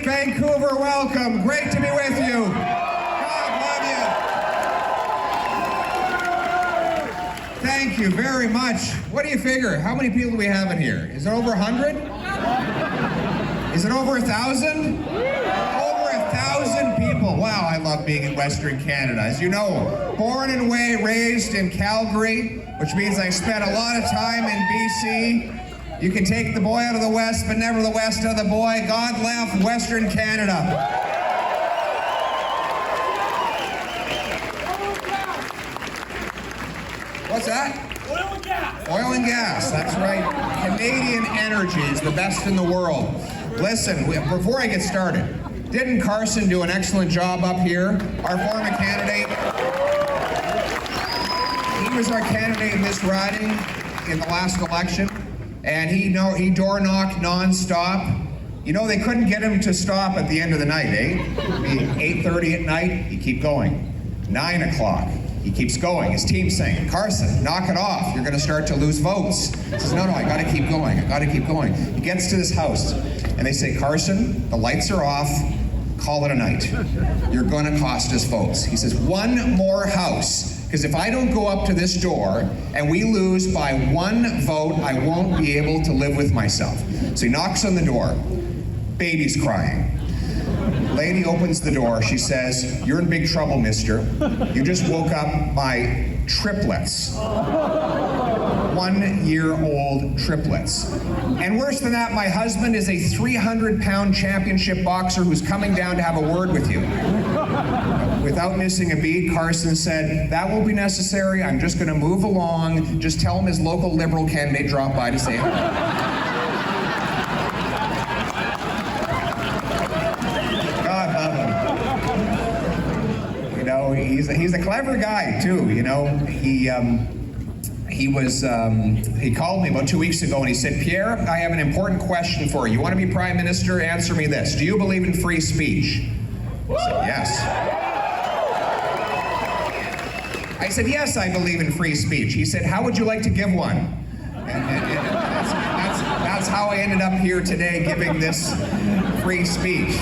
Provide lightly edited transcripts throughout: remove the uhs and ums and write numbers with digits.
Vancouver, welcome. Great to be with you. God love you. Thank you very much. What do you figure? How many people do we have in here? Is it over 100? Is it over 1,000? Over 1,000 people. Wow, I love being in Western Canada. As you know, born and raised in Calgary, which means I spent a lot of time in BC. You can take the boy out of the West, but never the West out of the boy. God left Western Canada. What's that? Oil and gas. Oil and gas, that's right. Canadian energy is the best in the world. Listen, before I get started, didn't Carson do an excellent job up here? Our former candidate. He was our candidate in this riding in the last election. And he door knocked nonstop. You know, they couldn't get him to stop at the end of the night, eh? 8:30 at night, he keep going. 9 o'clock, he keeps going. His team's saying, Carson, knock it off. You're gonna start to lose votes. He says, no, I gotta keep going. I gotta keep going. He gets to this house and they say, Carson, the lights are off. Call it a night. You're gonna cost us votes. He says, one more house. Because if I don't go up to this door and we lose by one vote, I won't be able to live with myself. So he knocks on the door. Baby's crying. Lady opens the door. She says, you're in big trouble, mister. You just woke up my triplets. 1-year-old triplets. And worse than that, my husband is a 300-pound championship boxer who's coming down to have a word with you. Without missing a beat, Carson said, that will be necessary. I'm just going to move along. Just tell him his local Liberal candidate dropped by to say hello. God love him. You know, he's a clever guy, too. You know, he called me about 2 weeks ago and he said, Pierre, I have an important question for you. You want to be Prime Minister? Answer me this. Do you believe in free speech? I said, yes. I said, yes, I believe in free speech. He said, how would you like to give one? And that's how I ended up here today giving this free speech.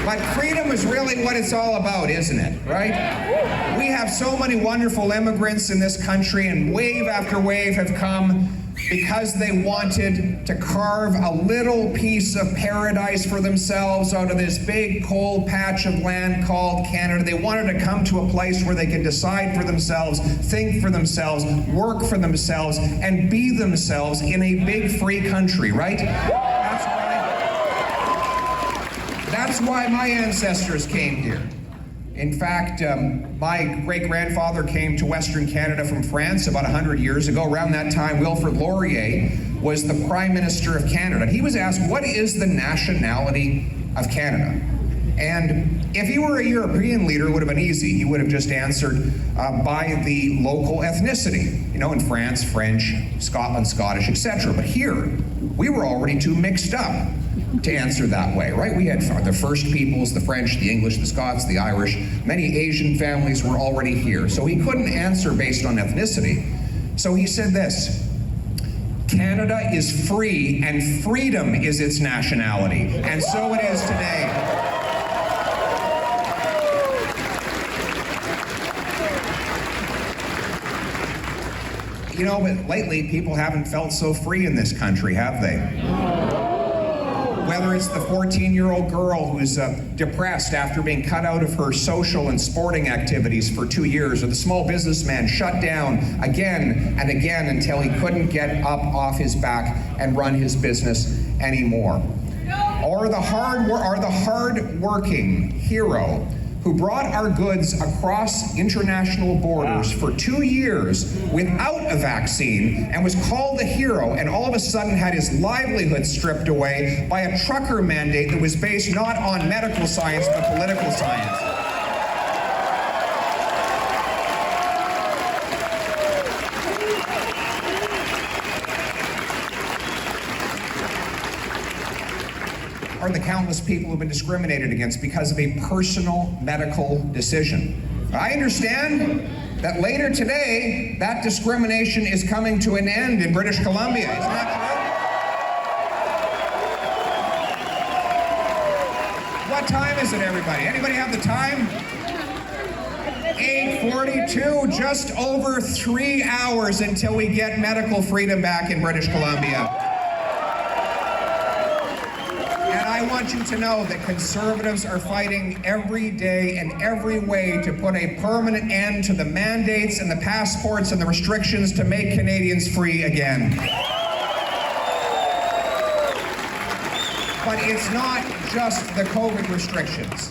But freedom is really what it's all about, isn't it? Right? We have so many wonderful immigrants in this country, and wave after wave have come because they wanted to carve a little piece of paradise for themselves out of this big cold patch of land called Canada. They wanted to come to a place where they could decide for themselves, think for themselves, work for themselves, and be themselves in a big free country, right? That's why my ancestors came here. In fact, my great-grandfather came to Western Canada from France about 100 years ago. Around that time, Wilfrid Laurier was the Prime Minister of Canada. He was asked, what is the nationality of Canada? And if he were a European leader, it would have been easy. He would have just answered by the local ethnicity. You know, in France, French, Scotland, Scottish, etc. But here, we were already too mixed up to answer that way, right? We had the First Peoples, the French, the English, the Scots, the Irish. Many Asian families were already here. So he couldn't answer based on ethnicity. So he said this, Canada is free and freedom is its nationality. And so it is today. You know, but lately people haven't felt so free in this country, have they? Whether it's the 14-year-old girl who's depressed after being cut out of her social and sporting activities for 2 years, or the small businessman shut down again and again until he couldn't get up off his back and run his business anymore. Or the hard-working hero who brought our goods across international borders for 2 years without a vaccine and was called a hero, and all of a sudden had his livelihood stripped away by a trucker mandate that was based not on medical science but political science. Are the countless people who've been discriminated against because of a personal medical decision. I understand that later today, that discrimination is coming to an end in British Columbia. Isn't that true? What time is it, everybody? Anybody have the time? 8:42, just over 3 hours until we get medical freedom back in British Columbia. And I want you to know that Conservatives are fighting every day in every way to put a permanent end to the mandates and the passports and the restrictions to make Canadians free again. But it's not just the COVID restrictions.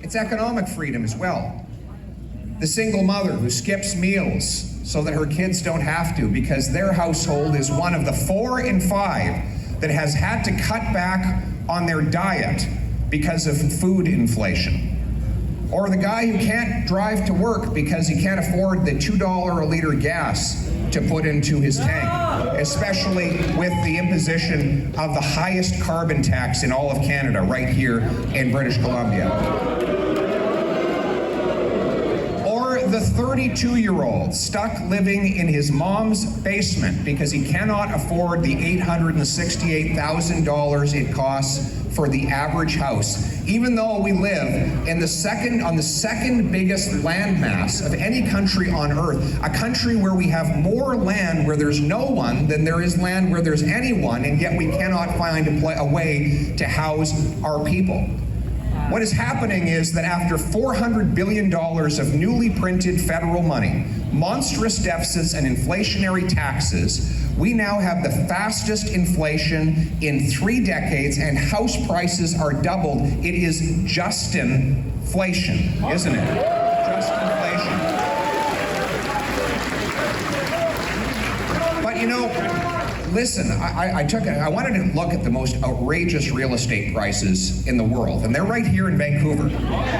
It's economic freedom as well. The single mother who skips meals so that her kids don't have to because their household is one of the 4 in 5 that has had to cut back on their diet because of food inflation. Or the guy who can't drive to work because he can't afford the $2 a liter gas to put into his tank, especially with the imposition of the highest carbon tax in all of Canada right here in British Columbia. The 32-year-old stuck living in his mom's basement because he cannot afford the $868,000 it costs for the average house, even though we live in on the second biggest landmass of any country on earth, a country where we have more land where there's no one than there is land where there's anyone, and yet we cannot find a way to house our people. What is happening is that after $400 billion of newly printed federal money, monstrous deficits and inflationary taxes, we now have the fastest inflation in 3 decades and house prices are doubled. It is just-inflation, isn't it? Just inflation. But you know, listen, I wanted to look at the most outrageous real estate prices in the world, and they're right here in Vancouver.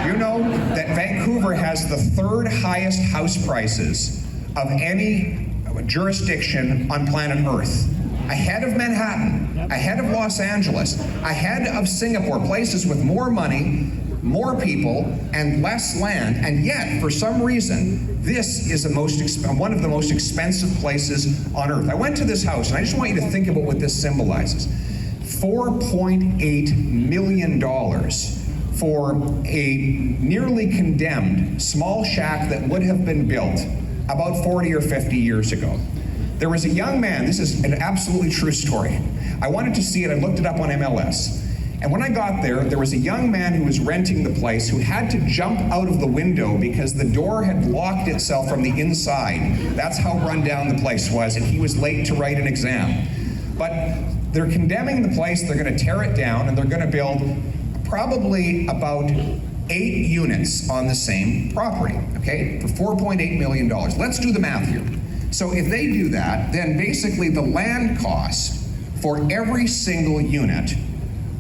You know that Vancouver has the 3rd highest house prices of any jurisdiction on planet Earth. Ahead of Manhattan, ahead of Los Angeles, ahead of Singapore, places with more money, more people, and less land, and yet, for some reason, this is one of the most expensive places on earth. I went to this house, and I just want you to think about what this symbolizes. $4.8 million for a nearly condemned small shack that would have been built about 40 or 50 years ago. There was a young man, this is an absolutely true story. I wanted to see it, I looked it up on MLS. And when I got there, there was a young man who was renting the place who had to jump out of the window because the door had locked itself from the inside. That's how run down the place was, and he was late to write an exam. But they're condemning the place, they're going to tear it down, and they're going to build probably about 8 units on the same property, okay, for $4.8 million. Let's do the math here. So if they do that, then basically the land cost for every single unit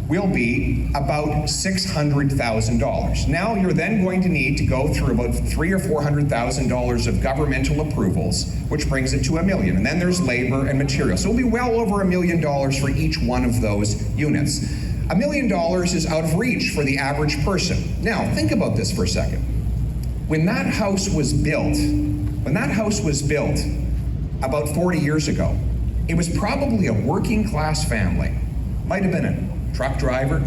will be about $600,000. Now you're then going to need to go through about $300,000 or $400,000 of governmental approvals, which brings it to $1 million. And then there's labor and material. So it'll be well over $1 million for each one of those units. $1 million is out of reach for the average person. Now, think about this for a second. When that house was built about 40 years ago, it was probably a working class family. Might have been a truck driver,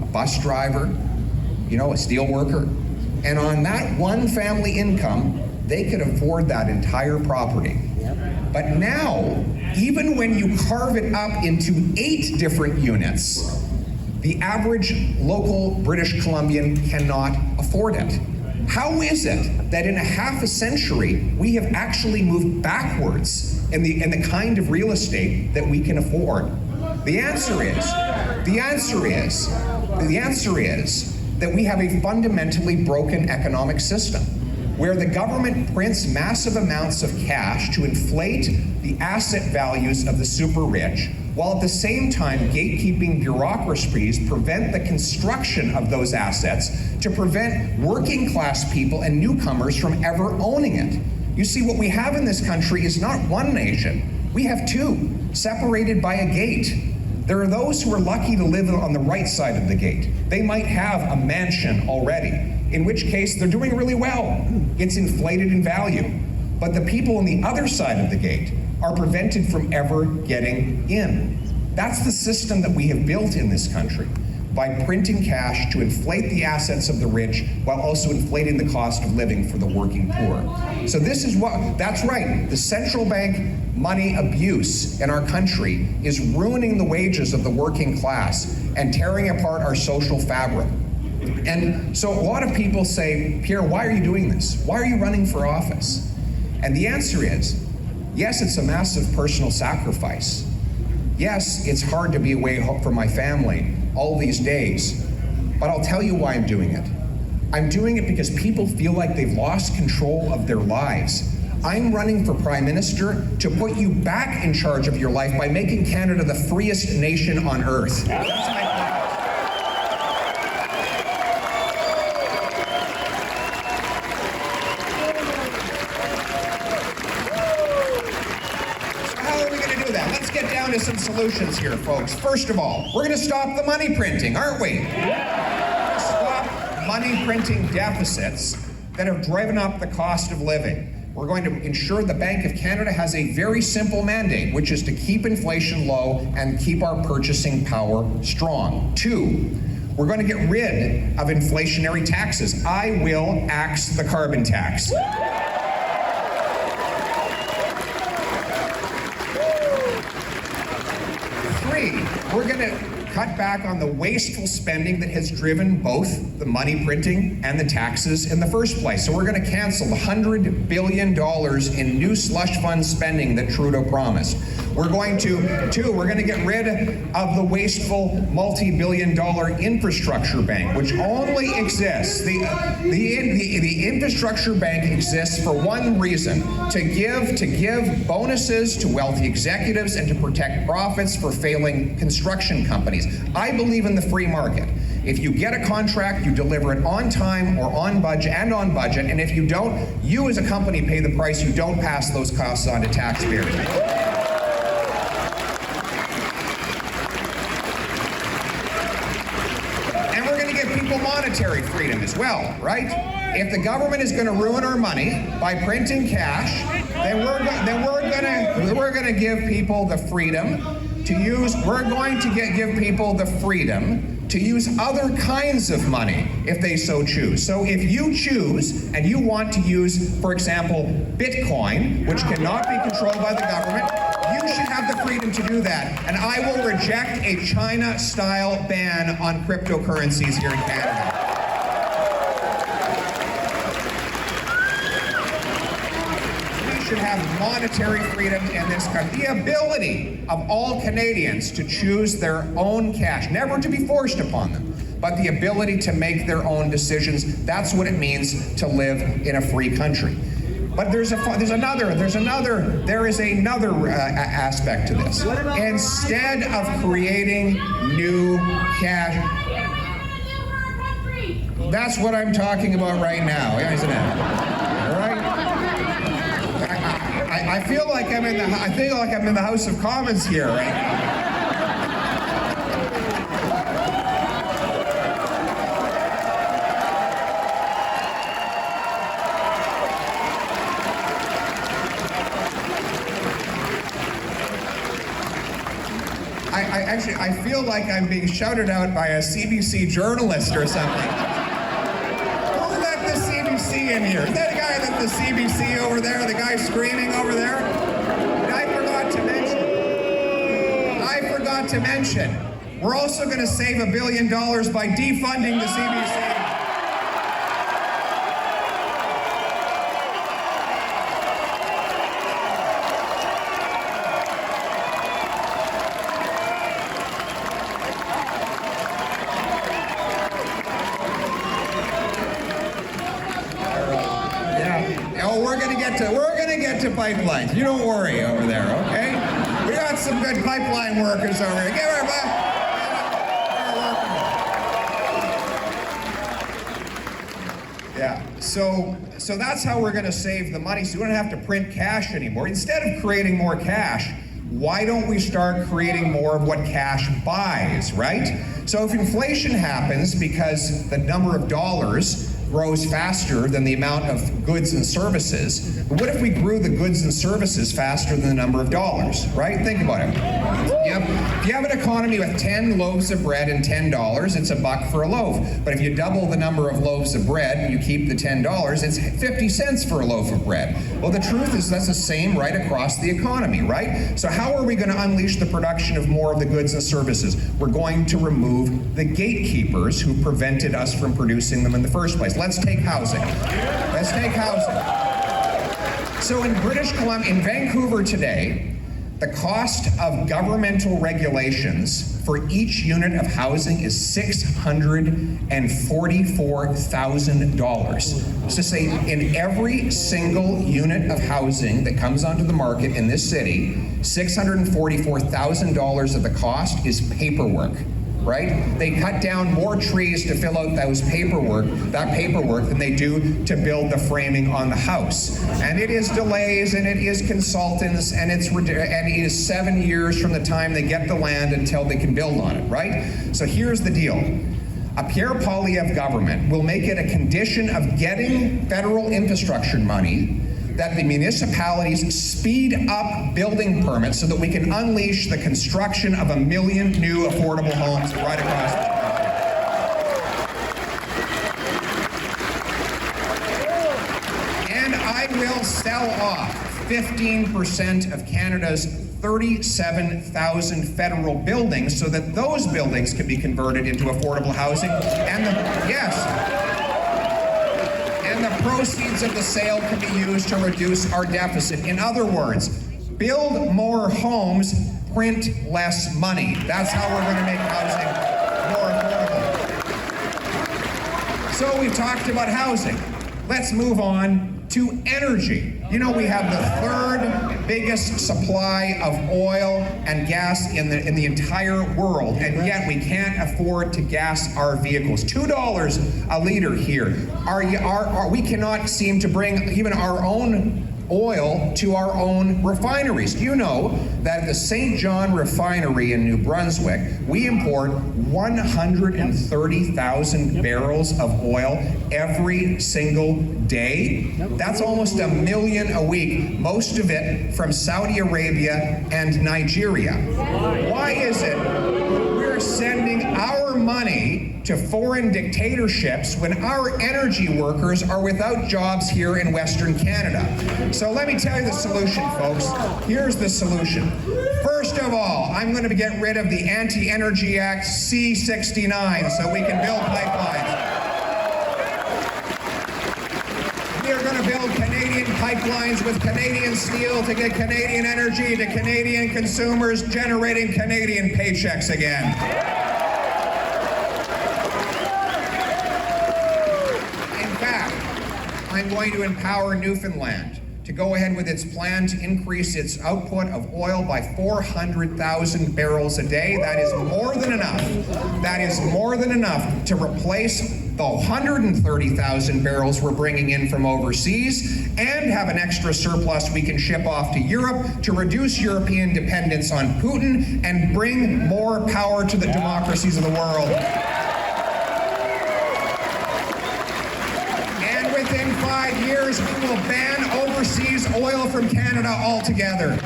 a bus driver, you know, a steel worker. And on that one family income, they could afford that entire property. But now, even when you carve it up into 8 different units, the average local British Columbian cannot afford it. How is it that in a half a century, we have actually moved backwards in the kind of real estate that we can afford? The answer is that we have a fundamentally broken economic system where the government prints massive amounts of cash to inflate the asset values of the super rich, while at the same time gatekeeping bureaucracies prevent the construction of those assets to prevent working class people and newcomers from ever owning it. You see, what we have in this country is not one nation. We have 2, separated by a gate. There are those who are lucky to live on the right side of the gate. They might have a mansion already, in which case they're doing really well. It's inflated in value. But the people on the other side of the gate are prevented from ever getting in. That's the system that we have built in this country, by printing cash to inflate the assets of the rich while also inflating the cost of living for the working poor. So this is that's right, the central bank money abuse in our country is ruining the wages of the working class and tearing apart our social fabric. And so a lot of people say, Pierre, why are you doing this? Why are you running for office? And the answer is, yes, it's a massive personal sacrifice. Yes, it's hard to be away from my family all these days, but I'll tell you why I'm doing it. I'm doing it because people feel like they've lost control of their lives. I'm running for Prime Minister to put you back in charge of your life by making Canada the freest nation on earth. That's my plan. Get down to some solutions here, folks. First of all, we're going to stop the money printing, aren't we? Yeah. Stop money printing deficits that have driven up the cost of living. We're going to ensure the Bank of Canada has a very simple mandate, which is to keep inflation low and keep our purchasing power strong. 2, we're going to get rid of inflationary taxes. I will axe the carbon tax. We're going to cut back on the wasteful spending that has driven both the money printing and the taxes in the first place. So we're going to cancel the $100 billion in new slush fund spending that Trudeau promised. We're going to get rid of the wasteful multi-billion-dollar infrastructure bank, which only exists. The infrastructure bank exists for one reason: to give bonuses to wealthy executives and to protect profits for failing construction companies. I believe in the free market. If you get a contract, you deliver it on time or on budget, and if you don't, you as a company pay the price. You don't pass those costs on to taxpayers. Monetary freedom as well, right? If the government is going to ruin our money by printing cash, then we're going to give people the freedom to use. We're going to give people the freedom to use other kinds of money if they so choose. So if you choose and you want to use, for example, Bitcoin, which cannot be controlled by the government, you should have the freedom to do that. And I will reject a China-style ban on cryptocurrencies here in Canada. We should have monetary freedom in this country. The ability of all Canadians to choose their own cash, never to be forced upon them, but the ability to make their own decisions. That's what it means to live in a free country. But there is another aspect to this. Instead of creating new cash, that's what I'm talking about right now, isn't it? All right. I feel like I'm in the House of Commons here right now. I feel like I'm being shouted out by a CBC journalist or something. Who let the CBC in here? Is that the guy at the CBC over there, the guy screaming over there? And I forgot to mention, we're also going to save $1 billion by defunding the CBC. We're gonna get to pipelines. You don't worry over there, okay? We got some good pipeline workers over here. Give everybody. Yeah. So that's how we're gonna save the money. So we don't have to print cash anymore. Instead of creating more cash, why don't we start creating more of what cash buys, right? So if inflation happens because the number of dollars grows faster than the amount of goods and services, what if we grew the goods and services faster than the number of dollars, right? Think about it. If you have an economy with 10 loaves of bread and $10, it's $1 for a loaf. But if you double the number of loaves of bread and you keep the $10, it's 50 cents for a loaf of bread. Well, the truth is that's the same right across the economy, right? So how are we going to unleash the production of more of the goods and services? We're going to remove the gatekeepers who prevented us from producing them in the first place. Let's take housing. Let's take housing. So in British Columbia, in Vancouver today, the cost of governmental regulations for each unit of housing is $644,000. So say in every single unit of housing that comes onto the market in this city, $644,000 of the cost is paperwork. Right? They cut down more trees to fill out that paperwork than they do to build the framing on the house. And it is delays, and it is consultants, and it is 7 years from the time they get the land until they can build on it, right? So here's the deal. A Pierre Poilievre government will make it a condition of getting federal infrastructure money that the municipalities speed up building permits so that we can unleash the construction of 1 million new affordable homes right across the country. And I will sell off 15% of Canada's 37,000 federal buildings so that those buildings can be converted into affordable housing. And the proceeds of the sale can be used to reduce our deficit. In other words, build more homes, print less money. That's how we're going to make housing more affordable. So we've talked about housing. Let's move on to energy. You know, we have the third biggest supply of oil and gas in the entire world, and yet we can't afford to gas our vehicles. $2 a liter here. We cannot seem to bring even our own oil to our own refineries. Do you know that at the St. John refinery in New Brunswick, we import 130,000 barrels of oil every single day? That's almost 1 million a week, most of it from Saudi Arabia and Nigeria. Why is it we're sending our money to foreign dictatorships when our energy workers are without jobs here in Western Canada? So let me tell you the solution, folks. Here's the solution. First of all, I'm going to get rid of the Anti-Energy Act C-69 so we can build pipelines. We are going to build Canadian pipelines with Canadian steel to get Canadian energy to Canadian consumers, generating Canadian paychecks again. I'm going to empower Newfoundland to go ahead with its plan to increase its output of oil by 400,000 barrels a day. That is more than enough. That is more than enough to replace the 130,000 barrels we're bringing in from overseas and have an extra surplus we can ship off to Europe to reduce European dependence on Putin and bring more power to the democracies of the world. Within 5 years, we will ban overseas oil from Canada altogether.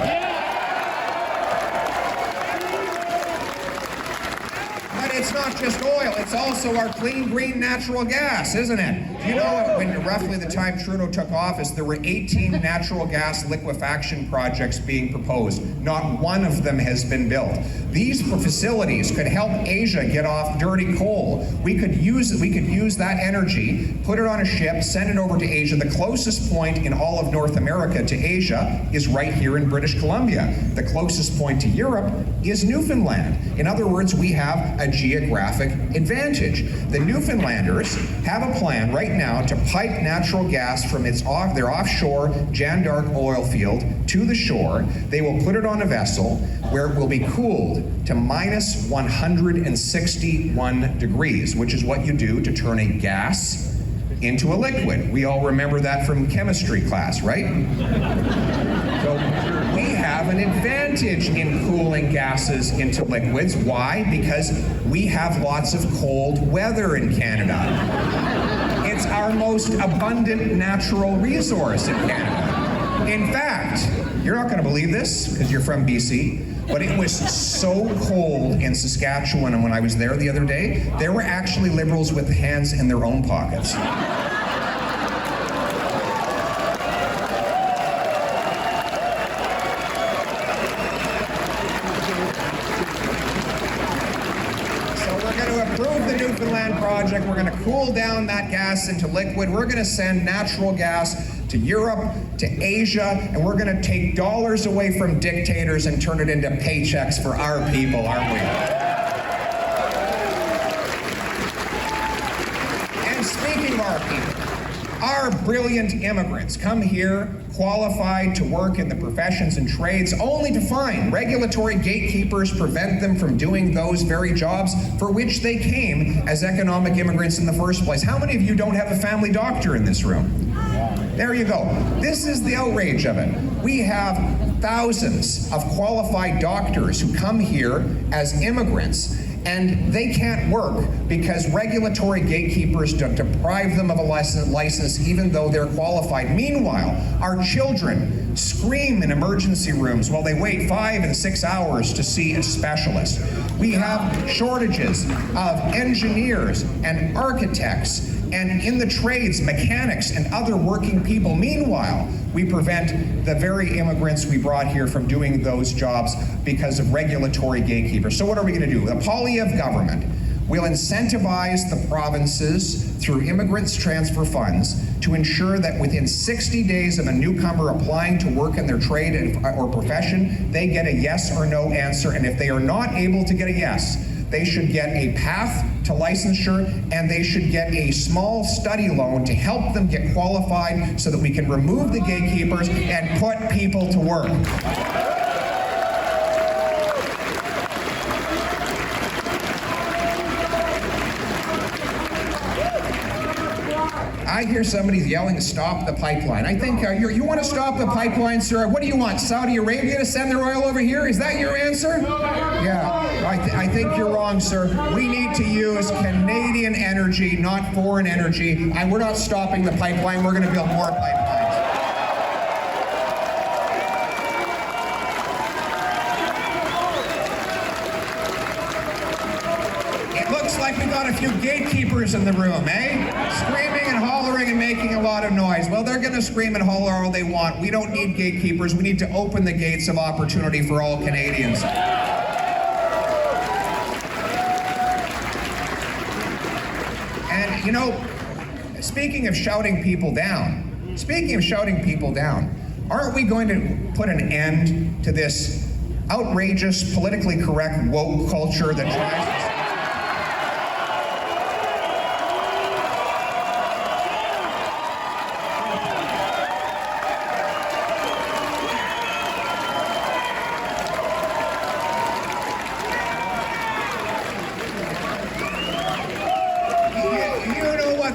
But it's not just oil, it's also our clean, green, natural gas, isn't it? You know, when roughly the time Trudeau took office, there were 18 natural gas liquefaction projects being proposed. Not one of them has been built. These facilities could help Asia get off dirty coal. We could use that energy, put it on a ship, send it over to Asia. The closest point in all of North America to Asia is right here in British Columbia. The closest point to Europe is Newfoundland. In other words, we have a geographic advantage. The Newfoundlanders have a plan right now to pipe natural gas from their offshore Jeanne d'Arc oil field to the shore. They will put it on a vessel where it will be cooled to minus 161 degrees, which is what you do to turn a gas into a liquid. We all remember that from chemistry class, right? So we have an advantage in cooling gases into liquids. Why? Because we have lots of cold weather in Canada. It's our most abundant natural resource in Canada. In fact, you're not going to believe this because you're from BC, but it was so cold in Saskatchewan when I was there the other day, there were actually Liberals with hands in their own pockets. Newfoundland project. We're going to cool down that gas into liquid. We're going to send natural gas to Europe, to Asia, and we're going to take dollars away from dictators and turn it into paychecks for our people, aren't we? And speaking of our people, our brilliant immigrants come here qualified to work in the professions and trades, only to find regulatory gatekeepers prevent them from doing those very jobs for which they came as economic immigrants in the first place. How many of you don't have a family doctor in this room? There you go. This is the outrage of it. We have thousands of qualified doctors who come here as immigrants, and they can't work because regulatory gatekeepers deprive them of a license even though they're qualified. Meanwhile, our children scream in emergency rooms while they wait 5 and 6 hours to see a specialist. We have shortages of engineers and architects and in the trades, mechanics and other working people. Meanwhile, we prevent the very immigrants we brought here from doing those jobs because of regulatory gatekeepers. So what are we going to do? The Poilievre government will incentivize the provinces through immigrants transfer funds to ensure that within 60 days of a newcomer applying to work in their trade or profession, they get a yes or no answer. And if they are not able to get a yes, they should get a path to licensure, and they should get a small study loan to help them get qualified so that we can remove the gatekeepers and put people to work. I hear somebody yelling to stop the pipeline. I think you want to stop the pipeline, sir? What do you want, Saudi Arabia to send their oil over here? Is that your answer? Yeah, I think you're wrong, sir. We need to use Canadian energy, not foreign energy, and we're not stopping the pipeline. We're going to build more pipelines. It looks like we got a few gatekeepers in the room, eh? Screaming and hollering and making a lot of noise. Well, they're going to scream and holler all they want. We don't need gatekeepers. We need to open the gates of opportunity for all Canadians. And, you know, speaking of shouting people down, aren't we going to put an end to this outrageous, politically correct woke culture that drives us?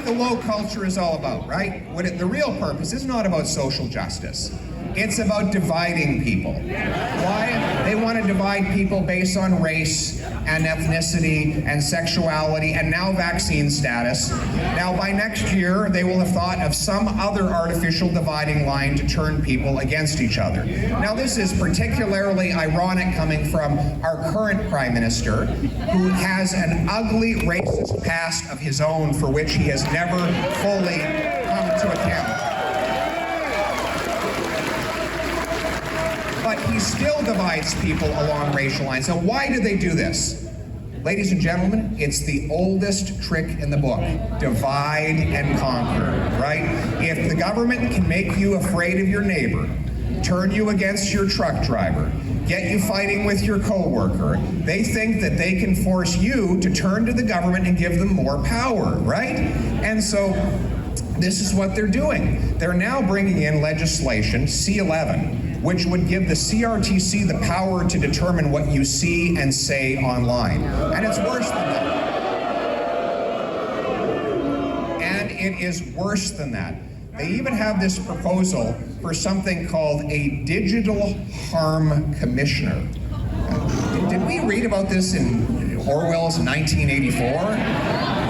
The woke culture is all about, right? The real purpose is not about social justice. It's about dividing people. Why? They want to divide people based on race and ethnicity and sexuality and now vaccine status. Now, by next year, they will have thought of some other artificial dividing line to turn people against each other. Now, this is particularly ironic coming from our current Prime Minister, who has an ugly racist past of his own for which he has never fully come to account. But he still divides people along racial lines. So why do they do this? Ladies and gentlemen, it's the oldest trick in the book. Divide and conquer, right? If the government can make you afraid of your neighbor, turn you against your truck driver, get you fighting with your coworker, they think that they can force you to turn to the government and give them more power, right? And so this is what they're doing. They're now bringing in legislation, C-11, which would give the CRTC the power to determine what you see and say online. And it's worse than that. And it is worse than that. They even have this proposal for something called a digital harm commissioner. Did we read about this in Orwell's 1984?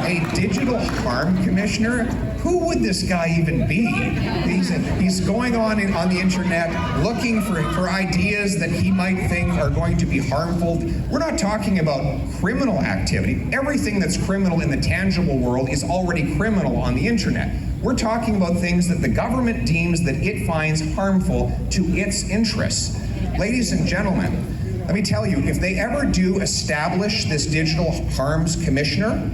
A digital harm commissioner? Who would this guy even be? He's going on the internet looking for ideas that he might think are going to be harmful. We're not talking about criminal activity. Everything that's criminal in the tangible world is already criminal on the internet. We're talking about things that the government deems that it finds harmful to its interests. Ladies and gentlemen, let me tell you, if they ever do establish this digital harms commissioner,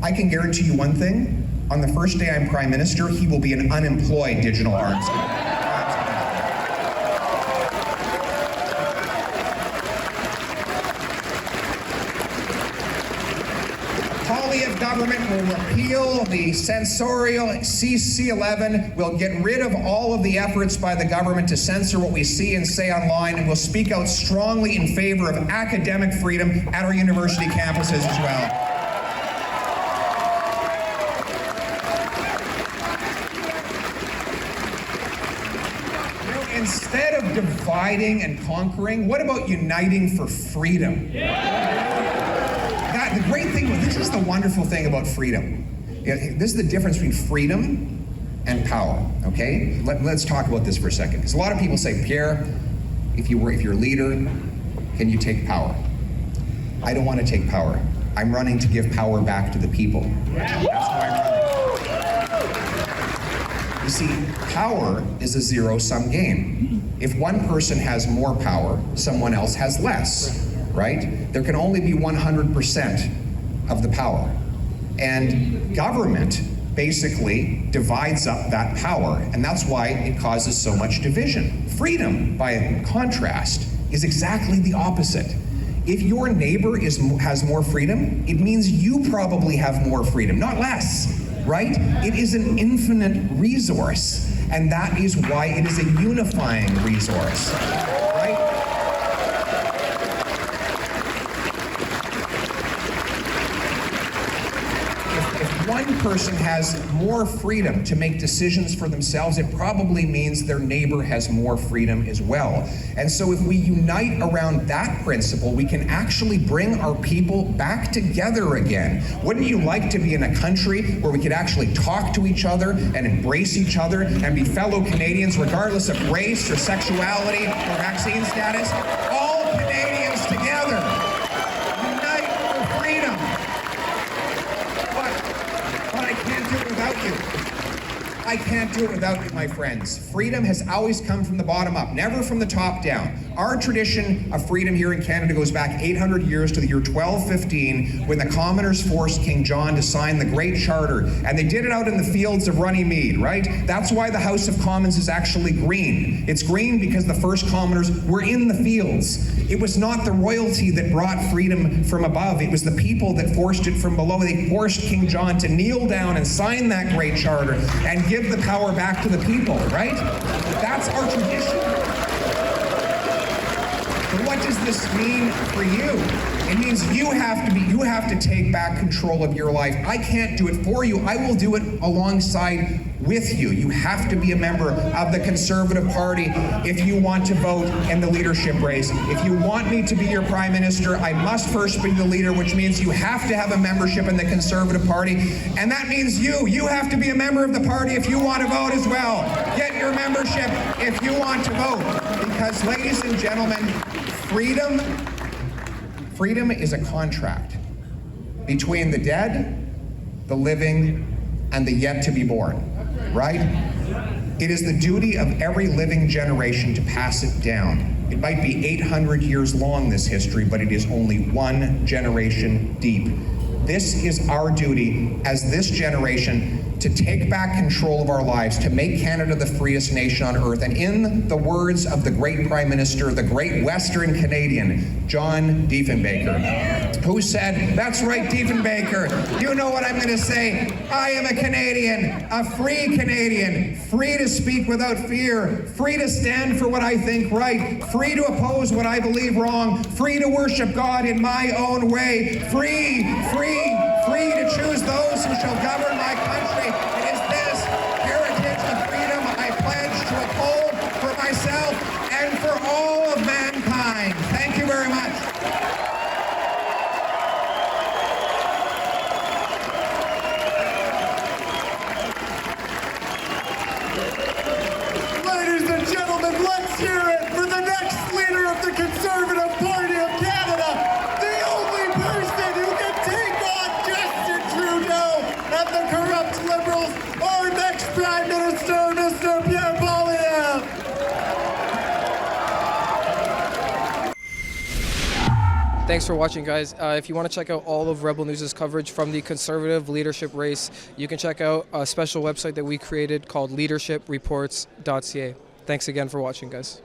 I can guarantee you one thing. On the first day I'm Prime Minister, he will be an unemployed digital harms commissioner. Poilievre government will repeal the censorial CC11, will get rid of all of the efforts by the government to censor what we see and say online, and will speak out strongly in favor of academic freedom at our university campuses as well. Instead of dividing and conquering, what about uniting for freedom? The great thing, this is the wonderful thing about freedom. This is the difference between freedom and power, okay? Let's talk about this for a second. Because a lot of people say, Pierre, if you're a leader, can you take power? I don't want to take power. I'm running to give power back to the people. That's why I'm running. You see, power is a zero-sum game. If one person has more power, someone else has less, right? There can only be 100% of the power. And government basically divides up that power, and that's why it causes so much division. Freedom, by contrast, is exactly the opposite. If your neighbor has more freedom, it means you probably have more freedom, not less. Right? It is an infinite resource, and that is why it is a unifying resource, right? If one person has more freedom to make decisions for themselves, it probably means their neighbor has more freedom as well. And so if we unite around that principle, we can actually bring our people back together again. Wouldn't you like to be in a country where we could actually talk to each other and embrace each other and be fellow Canadians regardless of race or sexuality or vaccine status? All Canadians together, unite for freedom. But I can't do it without you. I can't do it without you, my friends. Freedom has always come from the bottom up, never from the top down. Our tradition of freedom here in Canada goes back 800 years to the year 1215, when the commoners forced King John to sign the Great Charter, and they did it out in the fields of Runnymede, right? That's why the House of Commons is actually green. It's green because the first commoners were in the fields. It was not the royalty that brought freedom from above. It was the people that forced it from below. They forced King John to kneel down and sign that Great Charter and give the power back to the people, right? That's our tradition. But what does this mean for you? It means you have to take back control of your life. I can't do it for you. I will do it alongside with you. You have to be a member of the Conservative Party if you want to vote in the leadership race. If you want me to be your Prime Minister, I must first be the leader, which means you have to have a membership in the Conservative Party. And that means you have to be a member of the party if you want to vote as well. Get your membership if you want to vote. Because, ladies and gentlemen, freedom is a contract between the dead, the living, and the yet to be born, right? It is the duty of every living generation to pass it down. It might be 800 years long, this history, but it is only one generation deep. This is our duty as this generation to take back control of our lives, to make Canada the freest nation on earth. And in the words of the great Prime Minister, the great Western Canadian, John Diefenbaker, who said, that's right, Diefenbaker, you know what I'm going to say. I am a Canadian, a free Canadian, free to speak without fear, free to stand for what I think right, free to oppose what I believe wrong, free to worship God in my own way, free, free, free to choose those who shall govern my country. It is this heritage of freedom I pledge to uphold for myself and for all of mankind. Thank you very much. Ladies and gentlemen, let's hear it for the next leader of the Conservative Party of Canada, the only person who can take on Justin Trudeau and the corrupt Liberals, our next Prime Minister, Mr. Pierre Poilievre. Thanks for watching, guys. If you want to check out all of Rebel News' coverage from the Conservative leadership race, you can check out a special website that we created called leadershipreports.ca. Thanks again for watching, guys.